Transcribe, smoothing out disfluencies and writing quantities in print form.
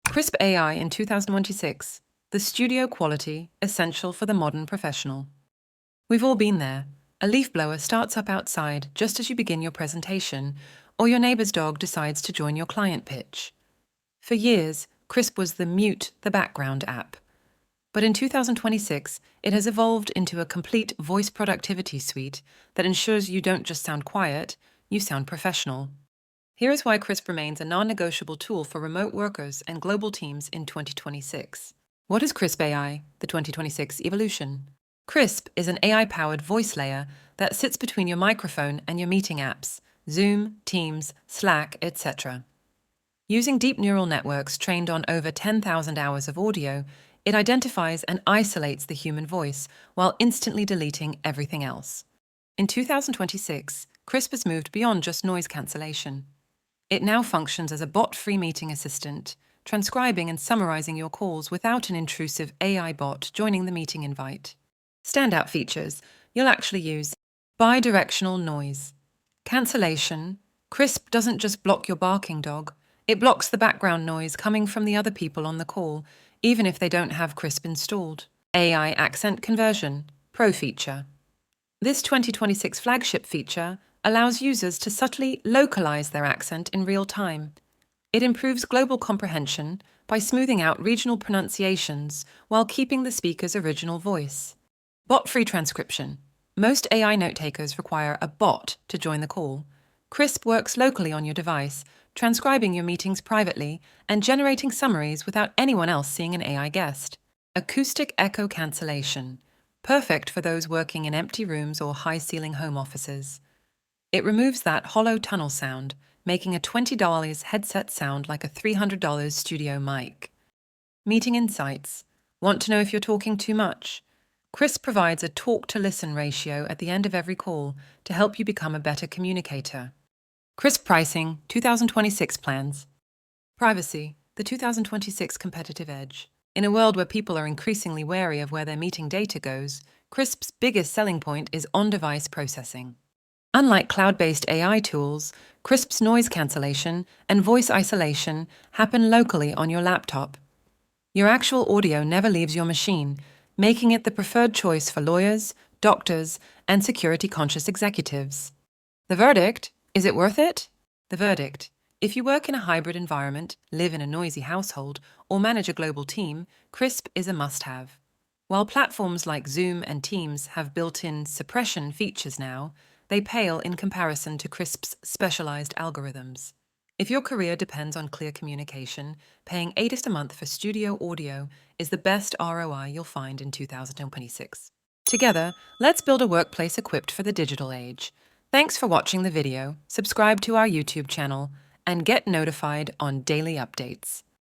Krisp AI in 2026, the studio quality essential for the modern professional. We've all been there. A leaf blower starts up outside just as you begin your presentation, or your neighbor's dog decides to join your client pitch. For years, Krisp was the mute the background app. But in 2026, it has evolved into a complete voice productivity suite that ensures you don't just sound quiet, you sound professional. Here is why Krisp remains a non-negotiable tool for remote workers and global teams in 2026. What is Krisp AI, the 2026 evolution? Krisp is an AI-powered voice layer that sits between your microphone and your meeting apps, Zoom, Teams, Slack, etc. Using deep neural networks trained on over 10,000 hours of audio, it identifies and isolates the human voice while instantly deleting everything else. In 2026, Krisp has moved beyond just noise cancellation. It now functions as a bot-free meeting assistant, transcribing and summarizing your calls without an intrusive AI bot joining the meeting invite. Standout features you'll actually use: bidirectional noise cancellation. Krisp doesn't just block your barking dog, it blocks the background noise coming from the other people on the call, even if they don't have Krisp installed. AI accent conversion, pro feature. This 2026 flagship feature allows users to subtly localize their accent in real time. It improves global comprehension by smoothing out regional pronunciations while keeping the speaker's original voice. Bot-free transcription. Most AI note-takers require a bot to join the call. Krisp works locally on your device, transcribing your meetings privately and generating summaries without anyone else seeing an AI guest. Acoustic echo cancellation. Perfect for those working in empty rooms or high-ceiling home offices. It removes that hollow tunnel sound, making a $20 headset sound like a $300 studio mic. Meeting insights. Want to know if you're talking too much? Krisp provides a talk-to-listen ratio at the end of every call to help you become a better communicator. Krisp pricing, 2026 plans. Privacy, the 2026 competitive edge. In a world where people are increasingly wary of where their meeting data goes, Krisp's biggest selling point is on-device processing. Unlike cloud-based AI tools, Krisp's noise cancellation and voice isolation happen locally on your laptop. Your actual audio never leaves your machine, making it the preferred choice for lawyers, doctors, and security-conscious executives. The verdict? Is it worth it? The verdict: if you work in a hybrid environment, live in a noisy household, or manage a global team, Krisp is a must-have. While platforms like Zoom and Teams have built-in suppression features now, they pale in comparison to Krisp's specialized algorithms. If your career depends on clear communication, paying $8 a month for studio audio is the best ROI you'll find in 2026. Together, let's build a workplace equipped for the digital age. Thanks for watching the video, subscribe to our YouTube channel, and get notified on daily updates.